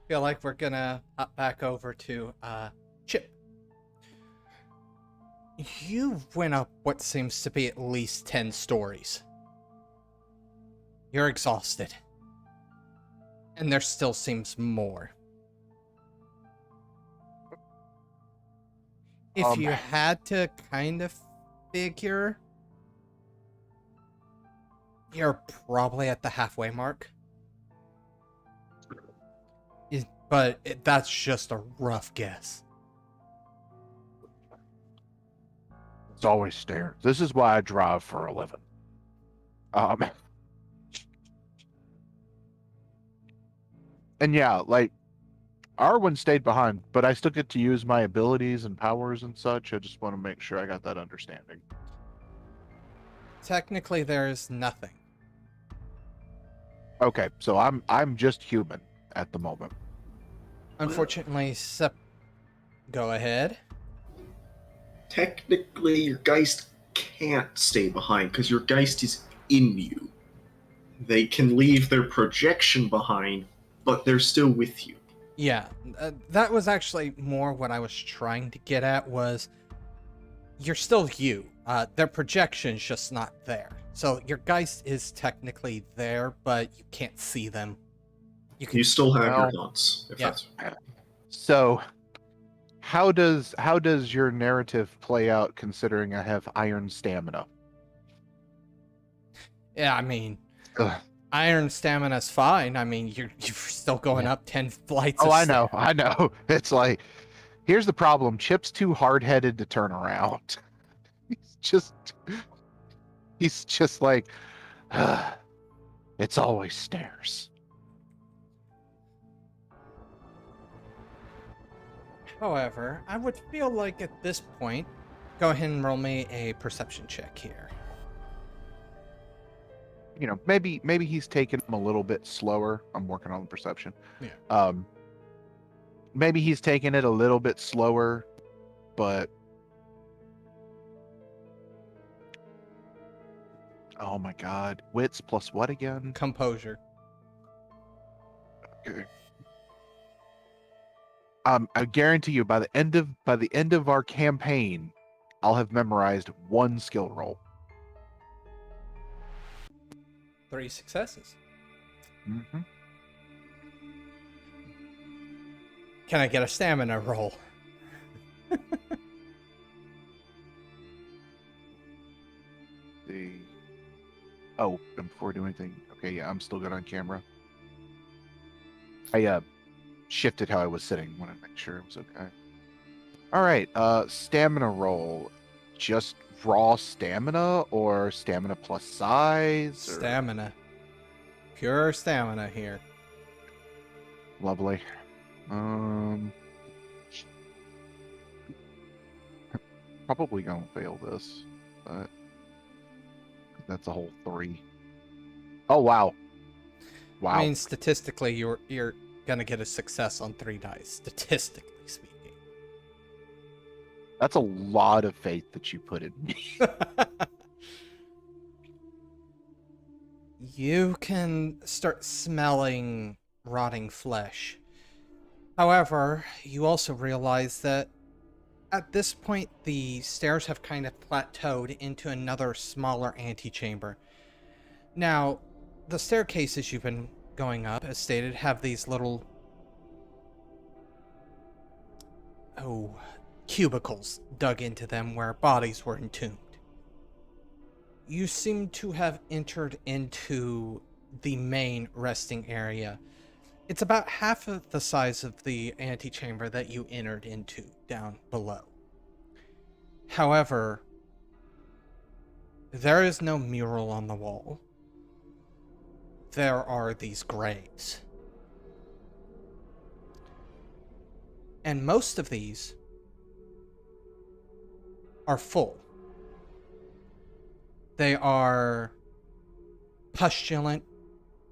feel like we're gonna hop back over to Chip. You went up what seems to be at least 10 stories. You're exhausted. And there still seems more. If you had to kind of figure, you're probably at the halfway mark. But that's just a rough guess. It's always stairs. This is why I drive for a living. And yeah, like, Arwen stayed behind, but I still get to use my abilities and powers and such. I just want to make sure I got that understanding. Technically, there's nothing. Okay, so I'm just human at the moment. Unfortunately, go ahead. Technically, your Geist can't stay behind because your Geist is in you. They can leave their projection behind, but they're still with you. Yeah, that was actually more what I was trying to get at was you're still you. Their projection's just not there. So your Geist is technically there, but you can't see them. You still have your thoughts. So how does your narrative play out considering I have iron stamina? Yeah, I mean, Ugh. iron stamina's fine. I mean, you're still going up 10 flights. Oh, I know. It's like, here's the problem. Chip's too hard-headed to turn around. He's just like, it's always stairs. However, I would feel like at this point, go ahead and roll me a perception check here. You know, maybe he's taking him a little bit slower. I'm working on the perception. Yeah. Maybe he's taking it a little bit slower, but oh my god, wits plus what again? Composure. Okay. I guarantee you, by the end of our campaign, I'll have memorized one skill roll. 3 successes. Mm-hmm. Can I get a stamina roll? Oh, and before I do anything, okay, yeah, I'm still good on camera. I shifted how I was sitting. Want to make sure it was okay. All right, stamina roll. Just raw stamina or stamina plus size? Or... Stamina. Pure stamina here. Lovely. Probably gonna fail this, but that's a whole 3. Oh wow. Wow. I mean, statistically, you're gonna get a success on 3 dice. Statistically speaking. That's a lot of faith that you put in me. You can start smelling rotting flesh. However, you also realize that at this point, the stairs have kind of plateaued into another smaller antechamber. Now, the staircases you've been going up, as stated, have these little cubicles dug into them where bodies were entombed. You seem to have entered into the main resting area. It's about half of the size of the antechamber that you entered into down below. However, there is no mural on the wall. There are these graves. And most of these are full. They are pustulant,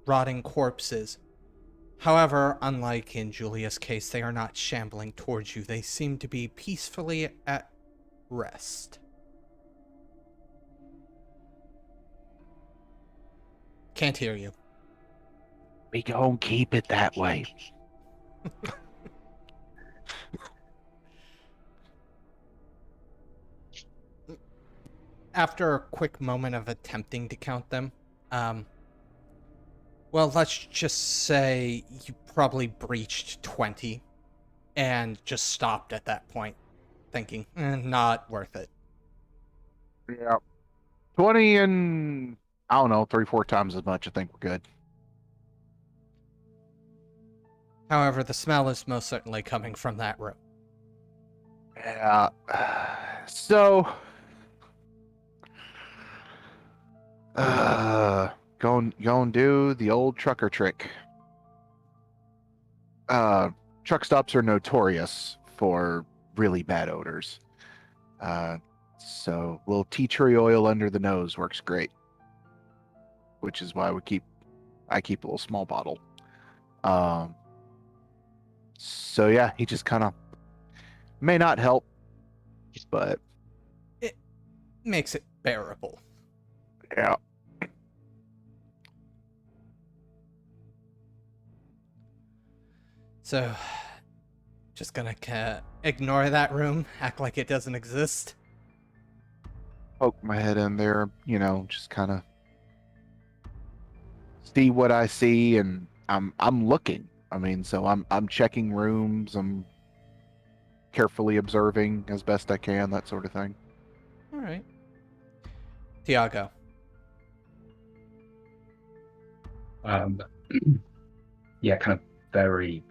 rotting corpses. However, unlike in Júlia's case, they are not shambling towards you. They seem to be peacefully at rest. Can't hear you. We gon' keep it that way. After a quick moment of attempting to count them, well, let's just say you probably breached 20 and just stopped at that point, thinking, not worth it. Yeah. 20 and, I don't know, 3, 4 times as much. I think we're good. However, the smell is most certainly coming from that room. Yeah. So, going do the old trucker trick. Truck stops are notorious for really bad odors. So a little tea tree oil under the nose works great, which is why I keep a little small bottle. So yeah, he just kind of may not help, but It makes it bearable. yeah. So, just gonna ignore that room, act like it doesn't exist. Poke my head in there, just kind of see what I see, and I'm looking. I mean, so I'm checking rooms, I'm carefully observing as best I can, that sort of thing. All right. Tiago. Yeah, kind of very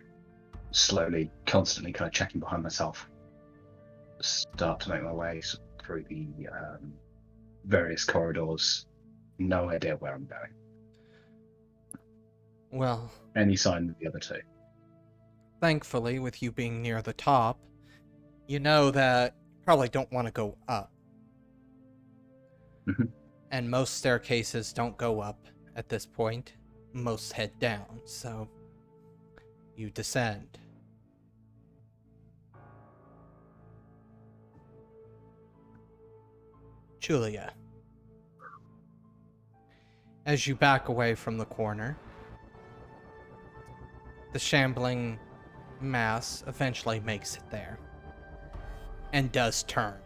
slowly, constantly kind of checking behind myself. Start to make my way through the various corridors. No idea where I'm going. Well, Any sign of the other two? thankfully, with you being near the top, you know that you probably don't want to go up. Mhm. And most staircases don't go up at this point. Most head down, so you descend. Júlia. As you back away from the corner, the shambling mass eventually makes it there and does turn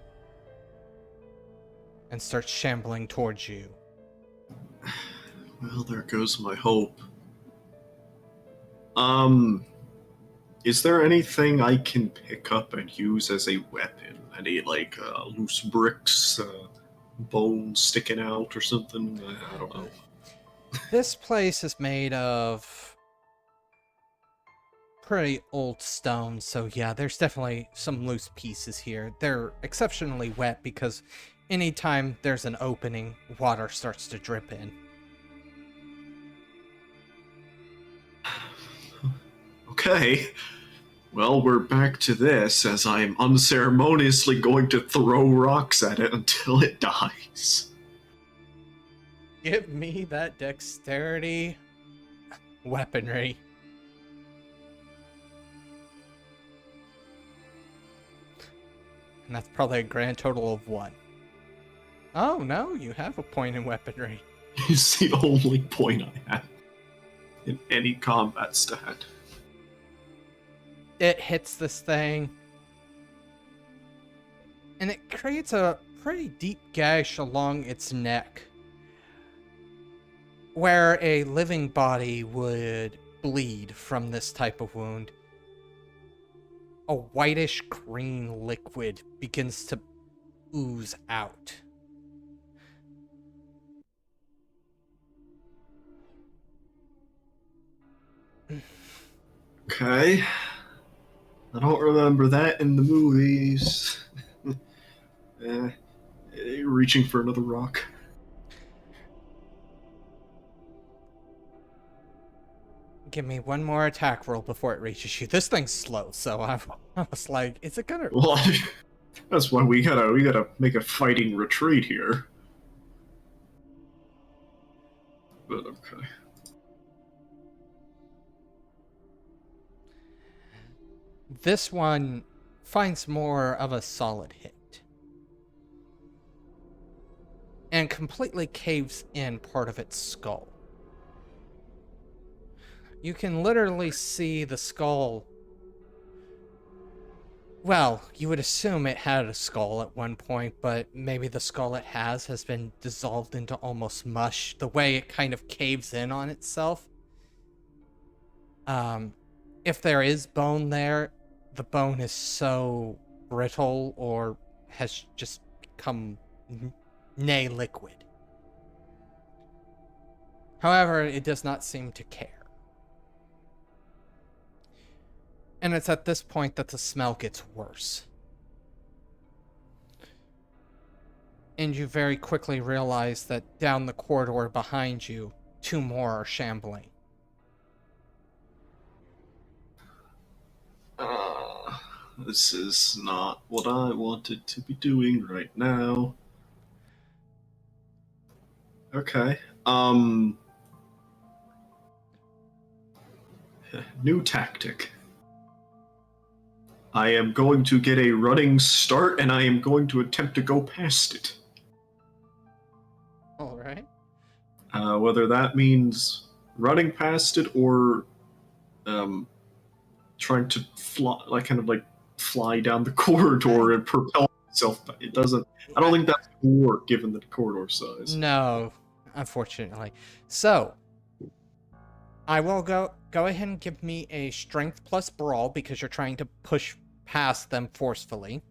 and starts shambling towards you. Well, there goes my hope. Is there anything I can pick up and use as a weapon? Any, loose bricks, bones sticking out or something? I don't know. This place is made of pretty old stone, so yeah, there's definitely some loose pieces here. They're exceptionally wet because anytime there's an opening, water starts to drip in. Okay. Well, we're back to this, as I'm unceremoniously going to throw rocks at it until it dies. Give me that dexterity weaponry. And that's probably a grand total of 1. Oh no, you have a point in weaponry. It's the only point I have in any combat stat. It hits this thing, and it creates a pretty deep gash along its neck, where a living body would bleed from this type of wound. A whitish green liquid begins to ooze out. Okay. I don't remember that in the movies. Reaching for another rock. Give me one more attack roll before it reaches you. This thing's slow, so I was like, is it gonna... Well, that's why we gotta make a fighting retreat here. But okay. This one finds more of a solid hit. And completely caves in part of its skull. You can literally see the skull Well, you would assume it had a skull at one point, but maybe the skull it has been dissolved into almost mush, the way it kind of caves in on itself. If there is bone there, the bone is so brittle or has just become nay liquid. However, it does not seem to care. And it's at this point that the smell gets worse. And you very quickly realize that down the corridor behind you, 2 more are shambling. This is not what I wanted to be doing right now. Okay. New tactic. I am going to get a running start, and I am going to attempt to go past it. All right. Whether that means running past it or trying to fly down the corridor and propel myself. It doesn't. I don't think that's going to work given the corridor size. No, unfortunately. So, I will go ahead and give me a strength plus brawl because you're trying to push past them forcefully.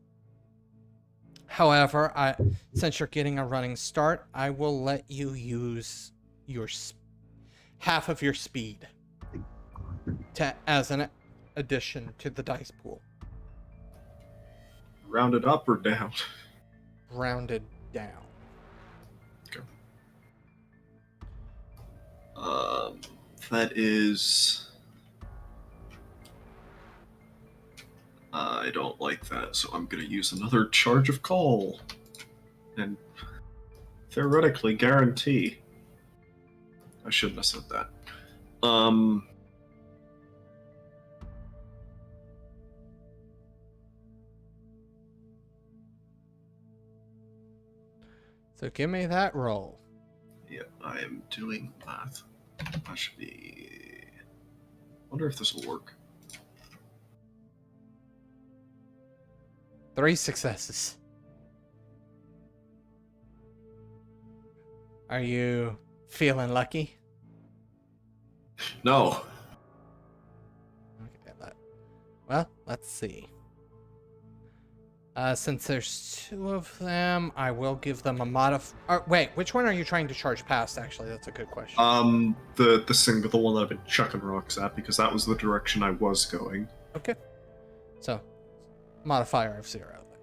However, since you're getting a running start, I will let you use your half of your speed as an addition to the dice pool. Rounded up or down? Rounded down. Okay. That is... I don't like that, so I'm going to use another charge of call. And theoretically guarantee. I shouldn't have said that. So give me that roll. Yeah, I am doing math. That should be... wonder if this will work. 3 successes. Are you feeling lucky? No. Okay, well, let's see. Since there's 2 of them, I will give them a wait, which one are you trying to charge past, actually? That's a good question. The single one that I've been chucking rocks at, because that was the direction I was going. Okay. So, modifier of 0 there.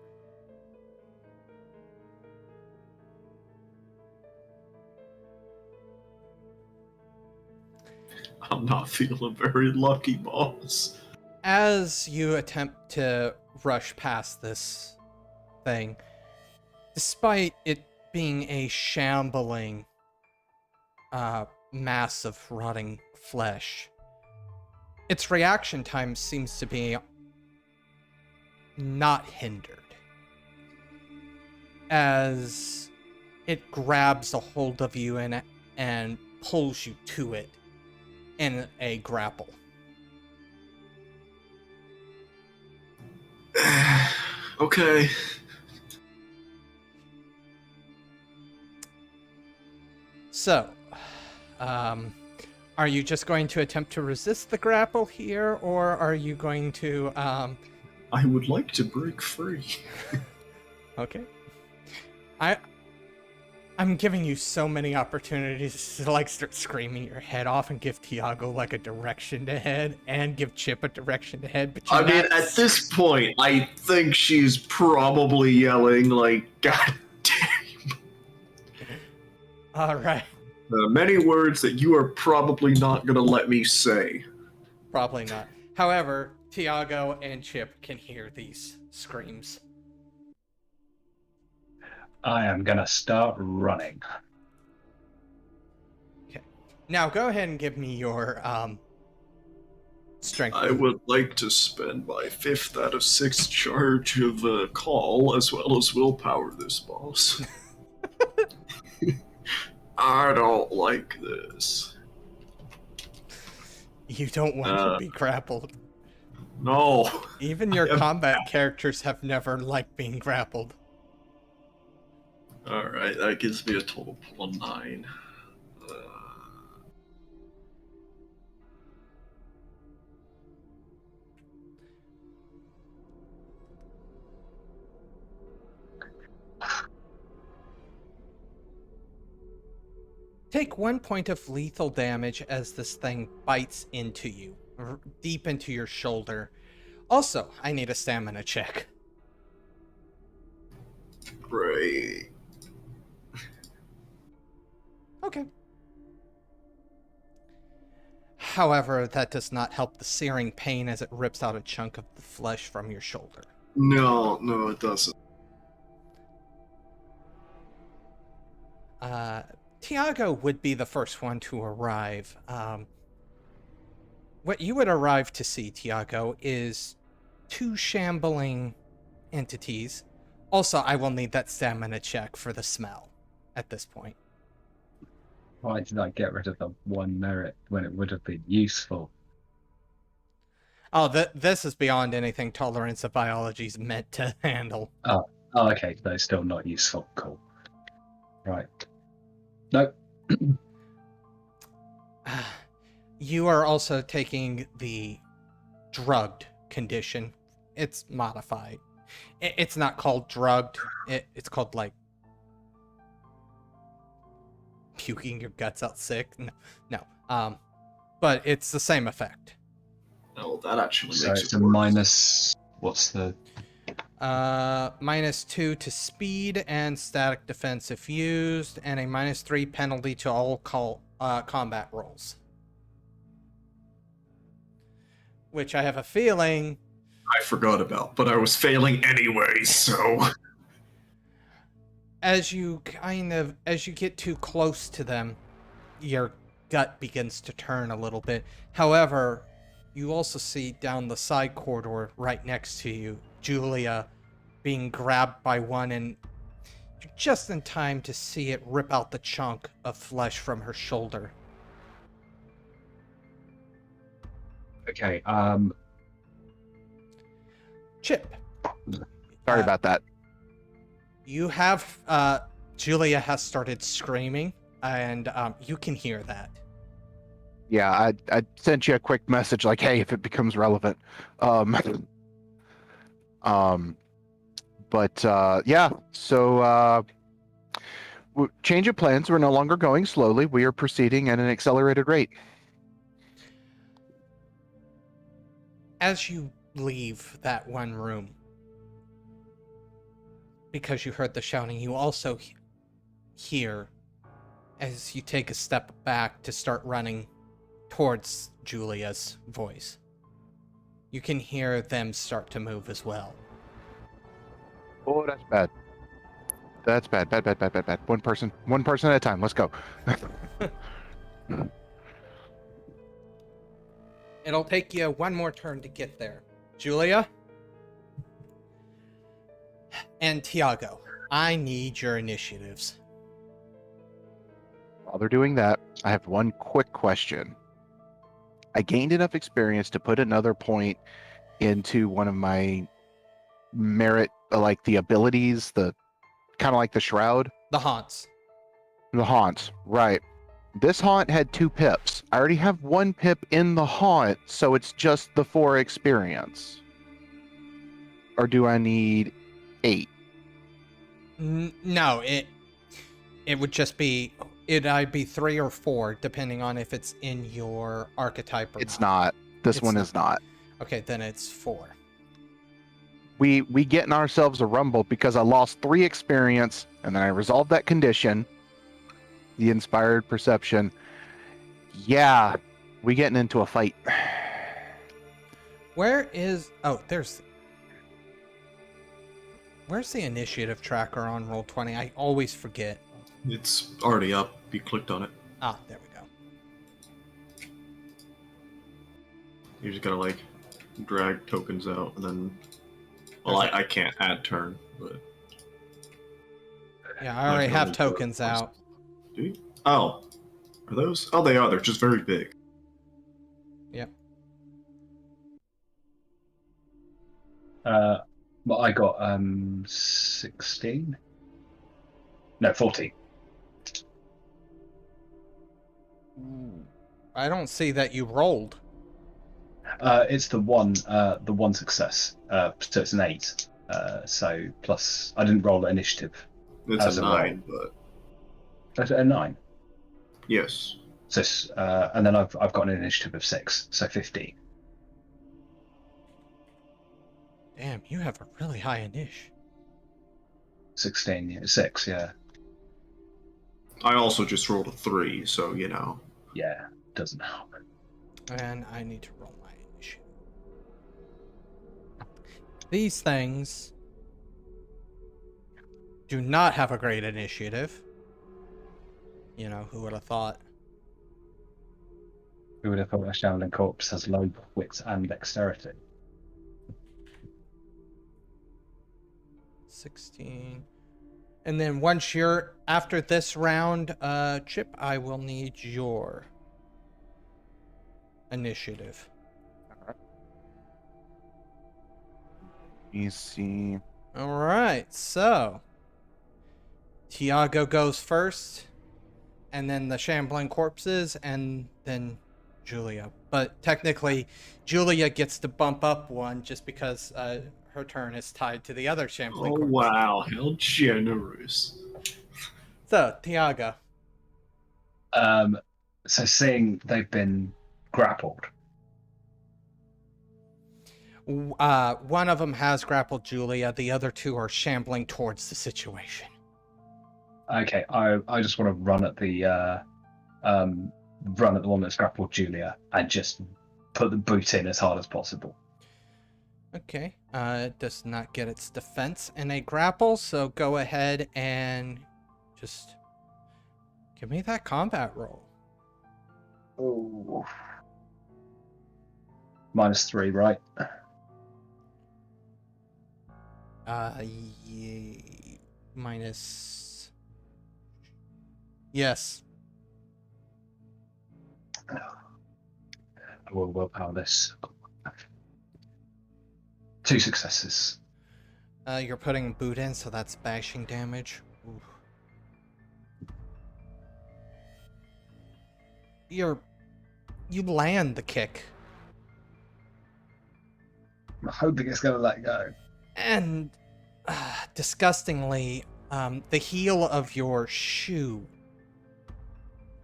I'm not feeling very lucky, boss. As you attempt to rush past this thing, despite it being a shambling mass of rotting flesh, its reaction time seems to be not hindered, as it grabs a hold of you and pulls you to it in a grapple. Okay. So, are you just going to attempt to resist the grapple here, or are you going to, I would like to break free. Okay. I'm giving you so many opportunities to, like, start screaming your head off and give Tiago, like, a direction to head, and give Chip a direction to head, but I mean, at this point, I think she's probably yelling, like, God damn. Alright. Many words that you are probably not going to let me say. Probably not. However, Tiago and Chip can hear these screams. I am gonna start running. Okay. Now go ahead and give me your strength. I would like to spend my 5th out of 6 charge of call as well as willpower this boss. I don't like this. You don't want to be grappled. No. Even your Yep. combat characters have never liked being grappled. Alright, that gives me a total of 9. Take 1 point of lethal damage as this thing bites into you, deep into your shoulder. Also, I need a stamina check. Great. Okay. However, that does not help the searing pain as it rips out a chunk of the flesh from your shoulder. No, it doesn't. Tiago would be the first one to arrive. What you would arrive to see, Tiago, is 2 shambling entities. Also, I will need that stamina check for the smell at this point. Why did I get rid of the 1 merit when it would have been useful? Oh, this is beyond anything tolerance of biology is meant to handle. Oh, okay, but it's still not useful. Cool. Right. Nope. You are also taking the drugged condition. It's modified. It's not called drugged. It's called, like, puking your guts out sick. No. But it's the same effect. No, that actually So makes it's it a worse. minus. What's the? -2 to speed and static defense if used, and a -3 penalty to all combat rolls. Which I have a feeling. I forgot about, but I was failing anyway, so. As you get too close to them, your gut begins to turn a little bit. However, you also see down the side corridor right next to you, Júlia being grabbed by one, and you're just in time to see it rip out the chunk of flesh from her shoulder. Okay. Chip. Sorry about that. You have Júlia has started screaming, and you can hear that. Yeah, I sent you a quick message like, hey, if it becomes relevant. Yeah, so change of plans. We're no longer going slowly. We are proceeding at an accelerated rate. As you leave that one room, because you heard the shouting, you also hear, as you take a step back to start running towards Júlia's voice, you can hear them start to move as well. Oh, that's bad. That's bad. Bad. One person at a time. Let's go. It'll take you one more turn to get there. Júlia and Tiago, I need your initiatives. While they're doing that, I have one quick question. I gained enough experience to put another point into one of my merit, like the abilities, the kind of like the shroud. The haunts. The haunts, right. This haunt had 2 pips. I already have 1 pip in the haunt, so it's just the 4 experience. Or do I need 8? No, it would just be, it'd either be 3 or 4, depending on if it's in your archetype or It's not. This It's one not. is not. Okay, then it's 4. We getting ourselves a rumble because I lost 3 experience, and then I resolved that condition. The inspired perception. Yeah, we getting into a fight. Where's the initiative tracker on Roll20? I always forget. It's already up. You clicked on it. Ah, there we go. You just gotta, like, drag tokens out, and then... Well, I can't add turn, but... Yeah, I already can have only do it tokens once. out. Do you? Oh. Are those? Oh, they are. They're just very big. Yep. But I got 16. No, 14. I don't see that you rolled. It's the one success. So it's an 8. So plus I didn't roll initiative. It's As a a roll. 9, but That's a 9. yes. So and then I've got an initiative of 6, so 15. Damn, you have a really high initiative. 16, 6, yeah. I also just rolled a 3, so you know. Yeah, doesn't help. And I need to roll my initiative. These things do not have a great initiative. You know, who would have thought? Who would have thought a Shaolin corpse has low wits and dexterity? 16. And then once you're after this round, Chip, I will need your initiative. You see. All right, so Tiago goes first, and then the shambling corpses, and then Júlia. But technically, Júlia gets to bump up one just because her turn is tied to the other shambling Oh corpse. wow, how generous. So, Tiago. So seeing they've been grappled. One of them has grappled Júlia. The other two are shambling towards the situation. Okay, I just want to run at the one that's grappled Júlia and just put the boot in as hard as possible. Okay. It does not get its defense in a grapple, so go ahead and just give me that combat roll. Oh. -3, right? Yeah, minus. Yes. I will willpower this. 2 successes. You're putting boot in, so that's bashing damage. Ooh. You land the kick, I'm hoping it's going to let go. and disgustingly, the heel of your shoe,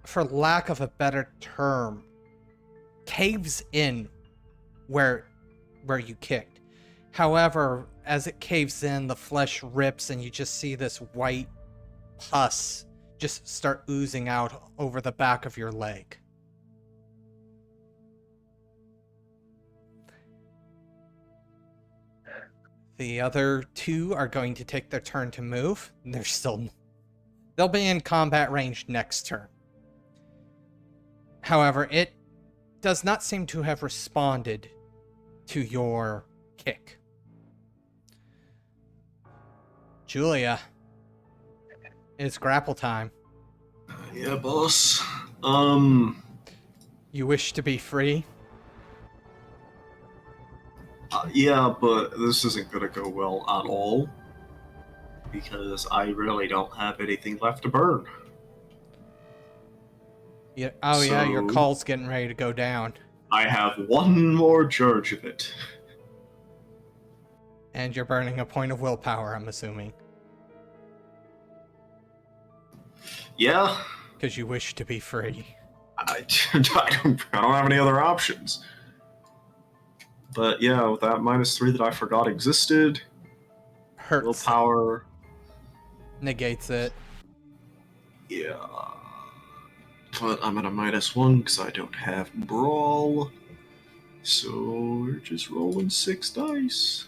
for lack of a better term, caves in where you kicked. However, as it caves in, the flesh rips, and you just see this white pus just start oozing out over the back of your leg. The other two are going to take their turn to move. They'll be in combat range next turn. However, it does not seem to have responded to your kick. Júlia, it's grapple time. Yeah, boss. You wish to be free? Yeah, but this isn't gonna go well at all. Because I really don't have anything left to burn. Yeah. Oh, yeah, your So- call's getting ready to go down. I have one more charge of it. And you're burning a point of willpower, I'm assuming. Yeah, Because you wish to be free. I don't have any other options. But yeah, with that -3 that I forgot existed, Hurts. willpower, Negates it. yeah. But I'm at a -1 because I don't have brawl. So we're just rolling 6 dice.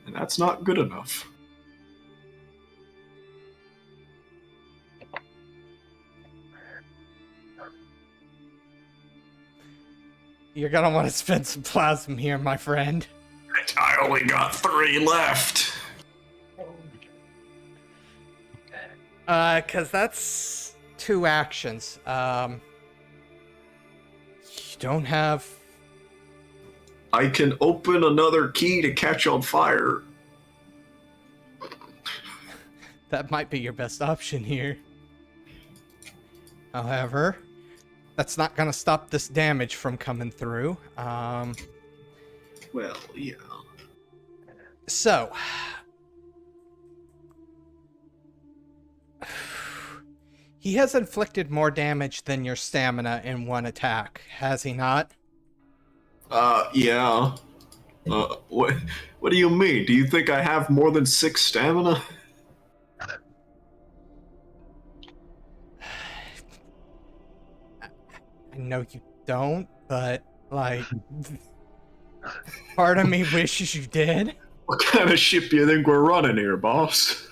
And that's not good enough. You're gonna want to spend some plasma here, my friend. I only got 3 left. Because that's 2 actions. You don't have I can open another key to catch on fire. That might be your best option here. However, that's not going to stop this damage from coming through. Well, yeah. So, he has inflicted more damage than your stamina in one attack, has he not? Yeah. What do you mean? Do you think I have more than 6 stamina? I know you don't, but, like, part of me wishes you did. What kind of ship do you think we're running here, boss?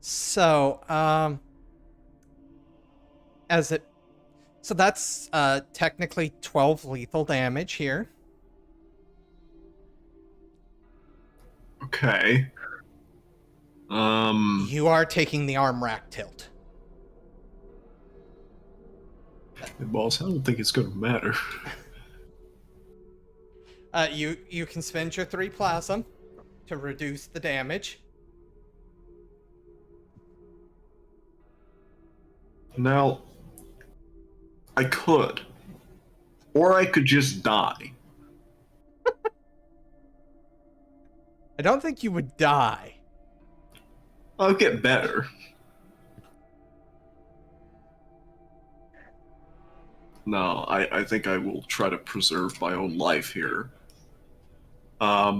So, so that's, technically 12 lethal damage here. Okay. You are taking the arm rack tilt. Boss, I don't think it's gonna matter. You can spend your 3 plasm to reduce the damage. Now, I could. Or I could just die. I don't think you would die. I'll get better. No, I think I will try to preserve my own life here. I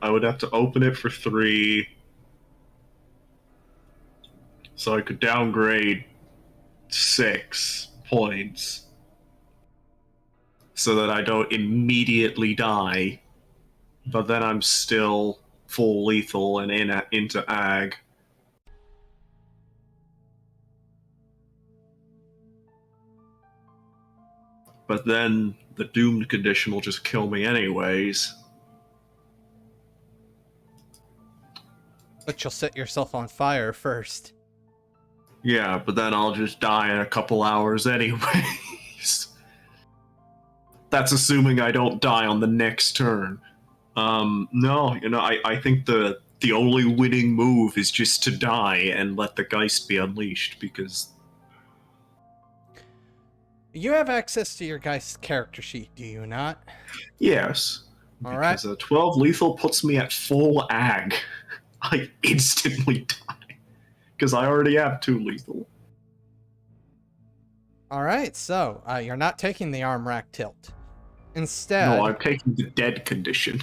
would have to open it for 3. So I could downgrade 6 points. So that I don't immediately die. But then I'm still full lethal and into ag. But then the doomed condition will just kill me anyways. But you'll set yourself on fire first. Yeah, but then I'll just die in a couple hours anyways. That's assuming I don't die on the next turn. No, I think the only winning move is just to die and let the Geist be unleashed, because... You have access to your Geist character sheet, do you not? Yes. All right. Because 12 lethal puts me at full ag. I instantly die. Because I already have 2 lethal. All right, so you're not taking the arm rack tilt. Instead, No, I'm taking the dead condition.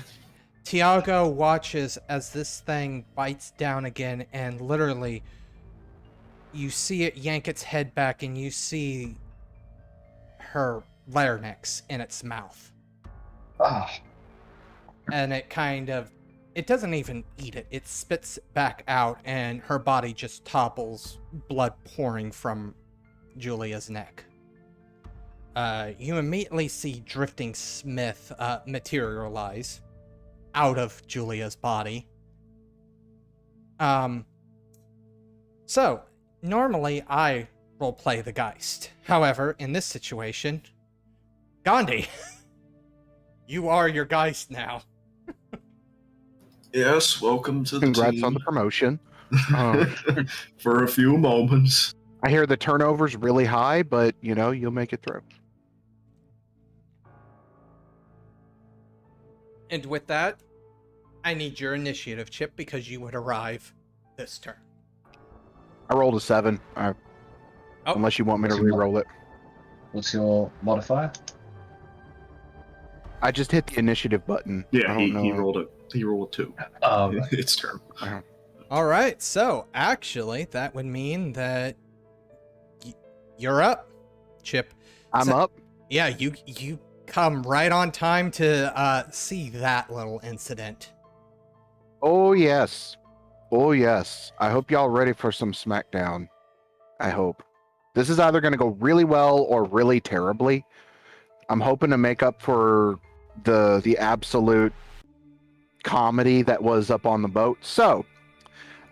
Tiago watches as this thing bites down again, and literally, you see it yank its head back, and you see her larynx in its mouth. Ah, And it doesn't even eat it. It spits it back out, and her body just topples, blood pouring from Júlia's neck. You immediately see Drifting Smith materialize out of Júlia's body. So, normally I roleplay the Geist. However, in this situation, Gandhi, you are your Geist now. Yes, welcome to the Congrats team. on the promotion. For a few moments. I hear the turnover's really high, but you'll make it through. And with that, I need your initiative, Chip, because you would arrive this turn. I rolled a 7. Unless you want me to re-roll it. what's your modifier? I just hit the initiative button. Yeah, I don't he know. rolled a 2. Right. It's turn. All right, so actually, that would mean that you're up, Chip. I'm So- up. Yeah, you come right on time to see that little incident. Oh, yes. Oh, yes. I hope y'all ready for some smackdown. I hope. This is either going to go really well or really terribly. I'm hoping to make up for the absolute comedy that was up on the boat. So,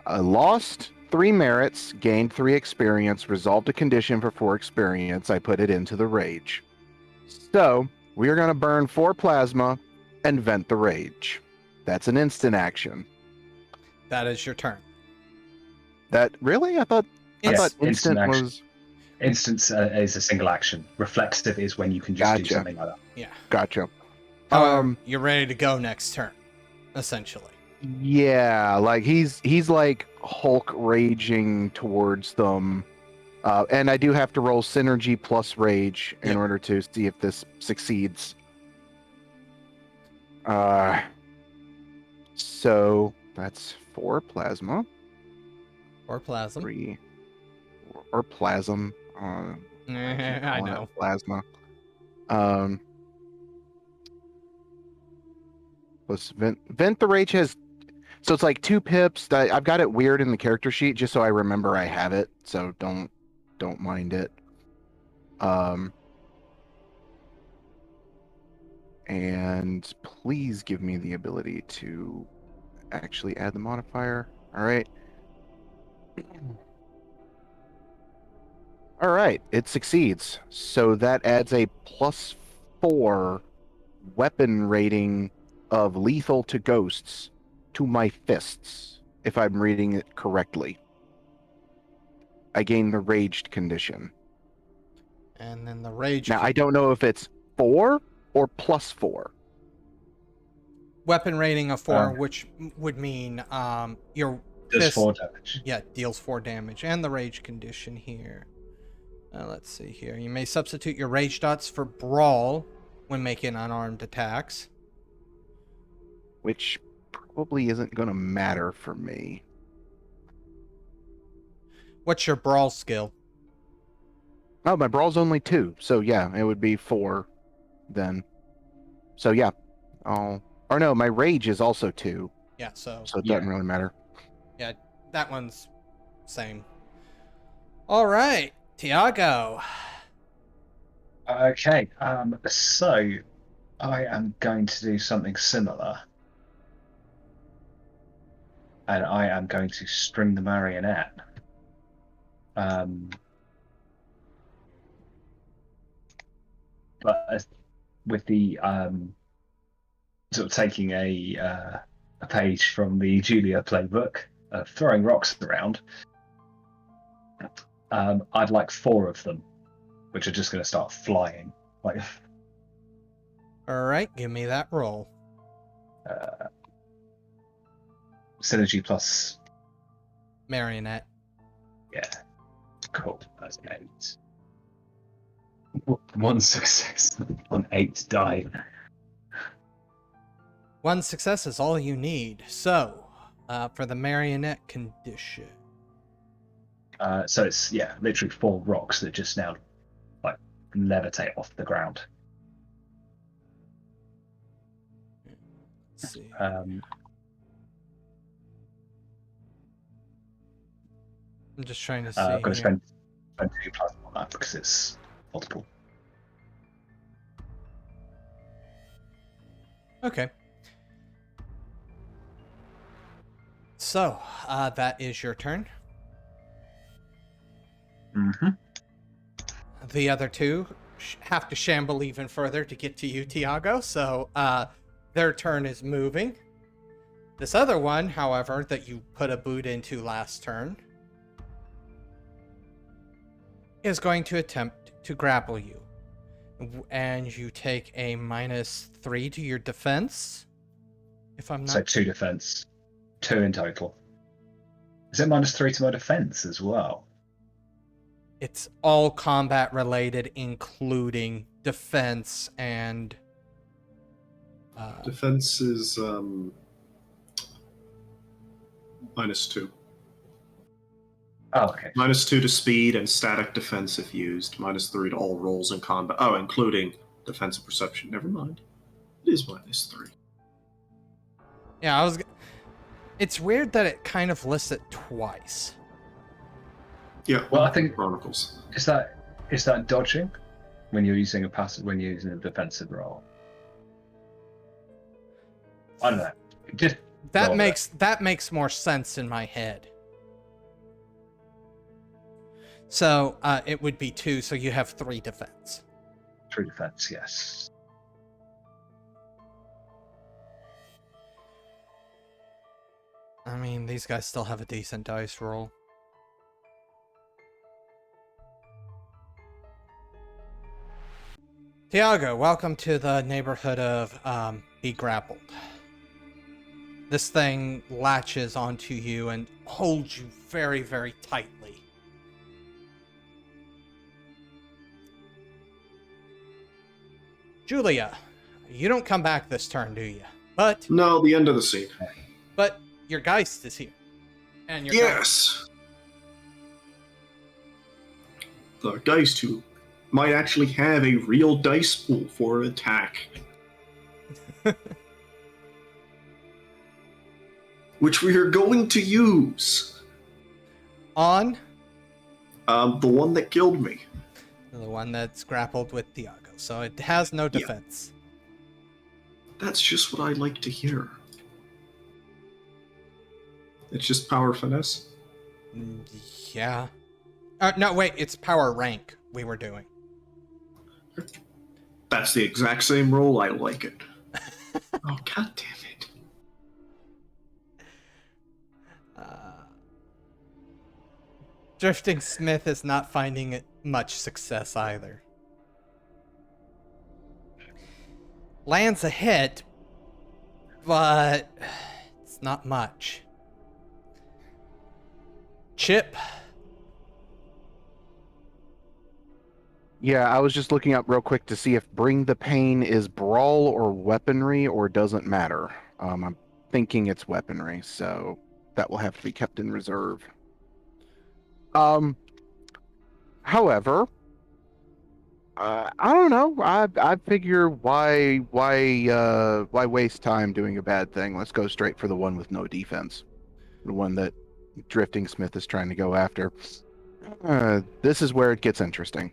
I lost 3 merits, gained 3 experience, resolved a condition for 4 experience. I put it into the rage. So, we are going to burn 4 plasma and vent the rage. That's an instant action. That is your turn. That really? I thought Yes, instant action. was. Instance is a single action. Reflexive is when you can just do Gotcha. something like that. Yeah. Gotcha. However, you're ready to go next turn, essentially. Yeah, like he's like Hulk raging towards them. And I do have to roll synergy plus rage in Yep. order to see if this succeeds. So that's 4 plasma. Or plasm. 3 or plasm. I Call it know. plasma. Plus vent the rage has. So it's like 2 pips. I've got it weird in the character sheet just so I remember I have it. So don't mind it. And please give me the ability to actually add the modifier. All right. All right, it succeeds. So that adds a +4 weapon rating of lethal to ghosts to my fists, if I'm reading it correctly. I gain the raged condition. And then the rage. Now, I don't know if it's 4 or +4. Weapon rating of 4, which would mean your Does fist, 4 damage. yeah, deals 4 damage. And the rage condition here. Let's see here. You may substitute your rage dots for brawl when making unarmed attacks. Which probably isn't going to matter for me. What's your brawl skill? Oh, my brawl's only 2, so yeah, it would be 4 then. So yeah, or no, my rage is also 2. Yeah, so it doesn't really matter. Yeah, that one's same. All right, Tiago. Okay, so I am going to do something similar. And I am going to string the marionette. But with the sort of taking a page from the Júlia playbook, throwing rocks around, I'd like 4 of them, which are just going to start flying. Like, All right, give me that roll. synergy plus. Marionette. Yeah, cool. That's 8. 1 success on 8 die. 1 success is all you need. So, for the marionette condition. So it's literally 4 rocks that just now like levitate off the ground. Let's see. I'm just trying to see. I'm going to here. spend 2 plasma on that because it's multiple. Okay. So, that is your turn. Mm-hmm. The other 2 have to shamble even further to get to you, Tiago. So, their turn is moving. This other one, however, that you put a boot into last turn, is going to attempt to grapple you. And you take a -3 to your defense. If I'm not... So 2 defense. 2 in total. Is it -3 to my defense as well? It's all combat related, including defense and... Defense is -2. Oh, okay. -2 to speed and static defense if used. -3 to all rolls in combat. Oh, including defense and perception. Never mind. It is -3. Yeah, It's weird that it kind of lists it twice. Yeah. Well, I think Chronicles. is that dodging when you're using a defensive roll? I don't know. Just That makes more sense in my head. So it would be 2, so you have 3 defense. 3 defense, yes. I mean, these guys still have a decent dice roll. Tiago, welcome to the neighborhood of Be Grappled. This thing latches onto you and holds you very, very tightly. Júlia, you don't come back this turn, do you? But No, the end of the scene. your Geist is here. And your Yes! The Geist who might actually have a real dice pool for attack. Which we are going to use. On The one that killed me. the one that's grappled with Tiago, so it has no defense. That's just what I like to hear. It's just power finesse. Yeah. No, wait, it's power rank we were doing. That's the exact same roll. I like it. Oh, god damn it. Drifting Smith is not finding it much success either. Lands a hit, but it's not much. Chip. Yeah, I was just looking up real quick to see if Bring the Pain is brawl or weaponry or doesn't matter. I'm thinking it's weaponry, so that will have to be kept in reserve. However, I don't know. I figure why waste time doing a bad thing? Let's go straight for the one with no defense, the one that Drifting Smith is trying to go after. This is where it gets interesting.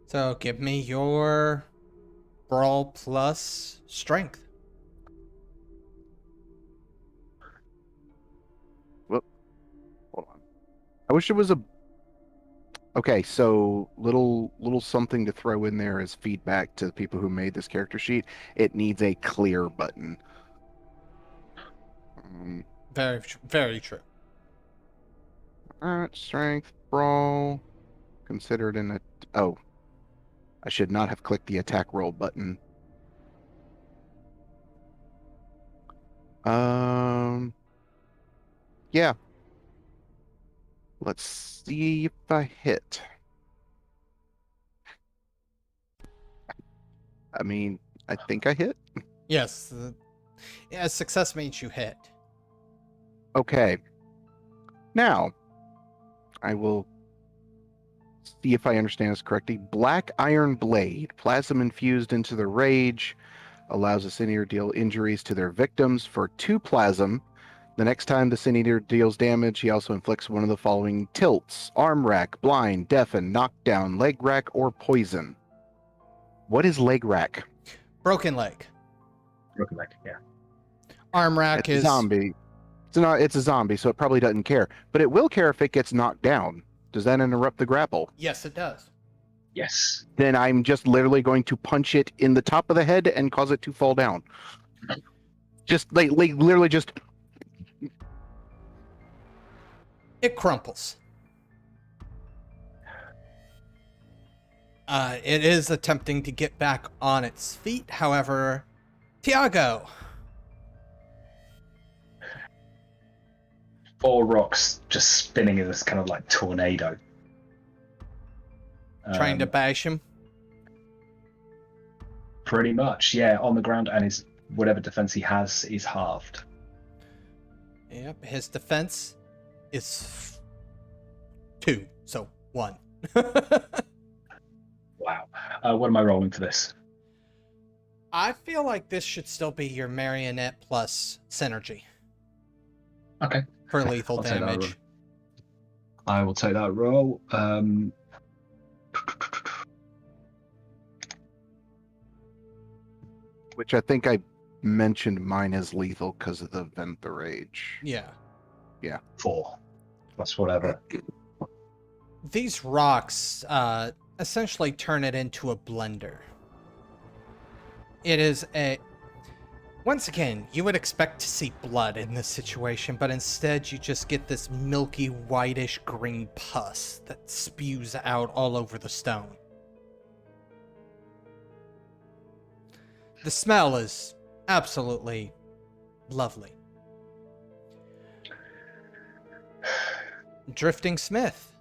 So give me your brawl plus strength. Whoop. Hold on. I wish it was a. Okay, so little something to throw in there as feedback to the people who made this character sheet. It needs a clear button. Very, very true. Alright, strength, brawl, considered in a. Oh, I should not have clicked the attack roll button. Yeah. Let's see if I hit. I mean, I think I hit. Yes. Yeah, success means you hit. Okay. Now, I will see if I understand this correctly. Black Iron Blade, plasm infused into the rage, allows the Sin-Eater to deal injuries to their victims for 2 plasm. The next time the Sin-Eater deals damage, he also inflicts one of the following tilts: arm rack, blind, deafen, knockdown, leg rack, or poison. What is leg rack? Broken leg. Broken leg, yeah. Arm rack It's is a zombie. It's a zombie, so it probably doesn't care. But it will care if it gets knocked down. Does that interrupt the grapple? Yes, it does. Yes. Then I'm just literally going to punch it in the top of the head and cause it to fall down. Just like literally just. It crumples. It is attempting to get back on its feet. However, Tiago. 4 rocks just spinning in this kind of like tornado. Trying to bash him. Pretty much, yeah, on the ground, and his whatever defense he has is halved. Yep, his defense is 2, so 1. Wow. What am I rolling for this? I feel like this should still be your marionette plus synergy Okay. for lethal I'll take that damage. roll. I will take that roll. Which I think I mentioned mine is lethal because of the Vent the Rage. Yeah. 4 plus whatever. These rocks essentially turn it into a blender. It is Once again, you would expect to see blood in this situation, but instead you just get this milky whitish green pus that spews out all over the stone. The smell is absolutely lovely. Drifting Smith.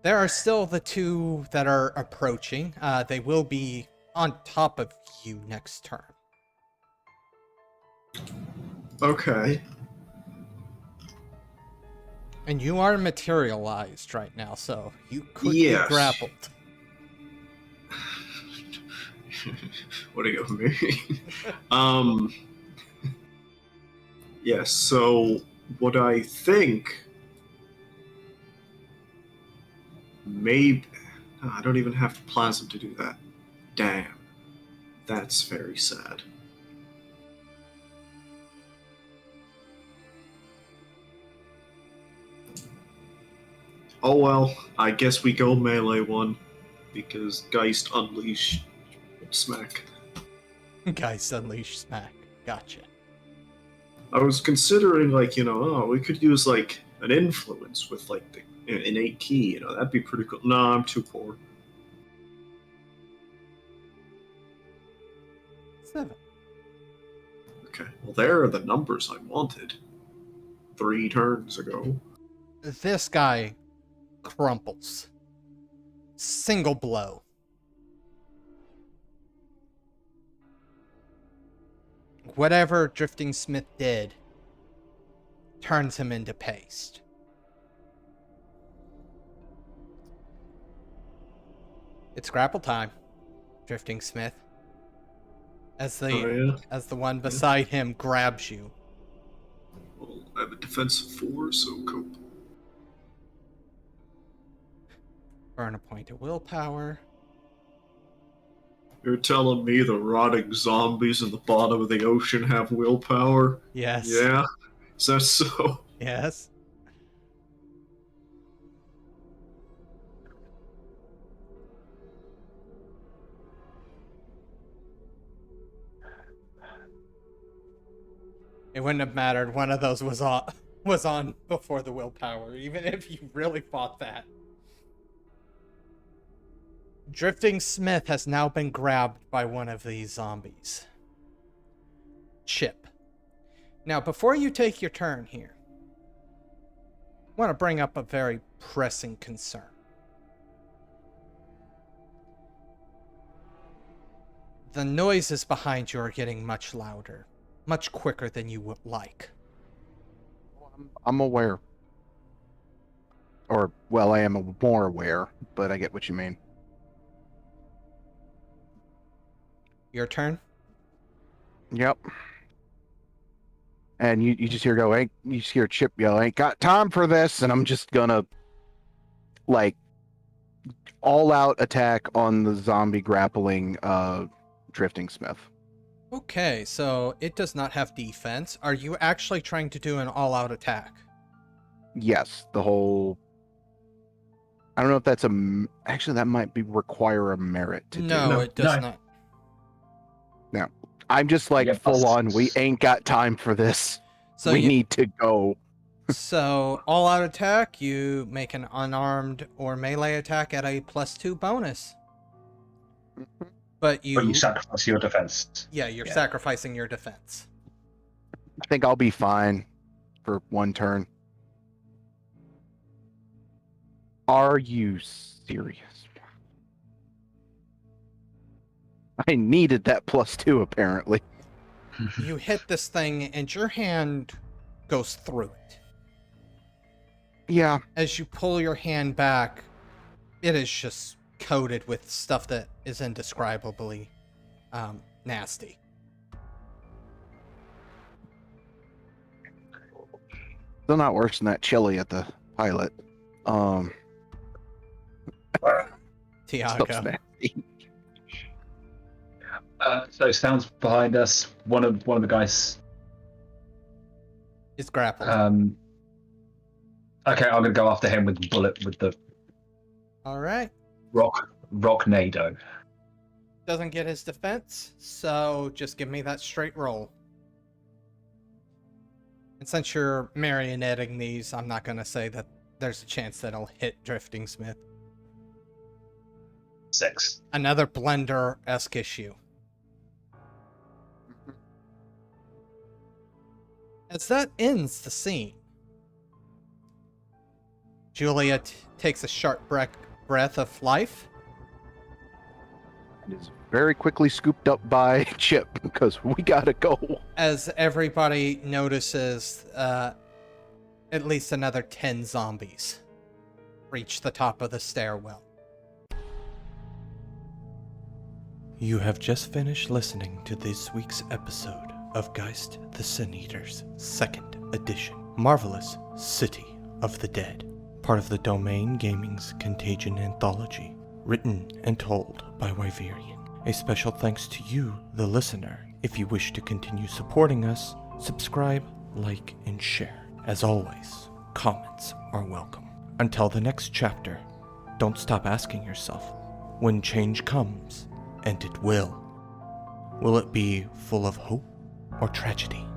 There are still the two that are approaching. They will be on top of you next turn. Okay. And you are materialized right now, so you could Yes. be grappled. What do you mean? Yes, so what I think maybe I don't even have to plasm to do that. Damn. That's very sad. Oh well, I guess we go melee one, because Geist Unleash smack. Guys, unleash smack. Gotcha. I was considering, like, we could use, like, an influence with, like, the innate key, that'd be pretty cool. No, I'm too poor. 7. Okay, well, there are the numbers I wanted 3 turns ago. This guy crumples. Single blow. Whatever Drifting Smith did turns him into paste. It's grapple time, Drifting Smith. As the one beside him grabs you. Well, I have a defense of 4, so cope. Burn a point of willpower. You're telling me the rotting zombies in the bottom of the ocean have willpower? Yes. Yeah? Is that so? Yes. It wouldn't have mattered. One of those was on before the willpower, even if you really fought that. Drifting Smith has now been grabbed by one of these zombies. Chip. Now, before you take your turn here, I want to bring up a very pressing concern. The noises behind you are getting much louder, much quicker than you would like. I'm aware. Or, well, I am more aware, but I get what you mean. Your turn? Yep. And you just hear you just hear Chip yell, ain't got time for this, and I'm just gonna, like, all-out attack on the zombie grappling Drifting Smith. Okay, so it does not have defense. Are you actually trying to do an all-out attack? Yes, the whole... I don't know if that's actually, that might require a merit to do. No, it does not. I'm just like, full on, we ain't got time for this. So we need to go. So, all-out attack, you make an unarmed or melee attack at a +2 bonus. But you sacrifice your defense. Yeah, you're sacrificing your defense. I think I'll be fine for one turn. Are you serious? I needed that +2, apparently. You hit this thing, and your hand goes through it. Yeah. As you pull your hand back, it is just coated with stuff that is indescribably nasty. Still not worse than that chili at the pilot. Tiago. Stuff's nasty. So sounds behind us. One of the guys Is grappled. Okay, I'm gonna go after him with the All right. rock nado. doesn't get his defense, so just give me that straight roll. And since you're marionetting these, I'm not going to say that there's a chance that it'll hit Drifting Smith. 6. Another Blender-esque issue. As that ends the scene, Júlia takes a sharp breath of life. And is very quickly scooped up by Chip, because we gotta go. As everybody notices, at least another 10 zombies reach the top of the stairwell. You have just finished listening to this week's episode of Geist the Sin-Eaters, 2nd edition, Marvelous City of the Dead, part of the Domain Gaming's Contagion Anthology, written and told by Wyverian. A special thanks to you, the listener. If you wish to continue supporting us, subscribe, like, and share. As always, comments are welcome. Until the next chapter, don't stop asking yourself, when change comes, and it will it be full of hope or tragedy?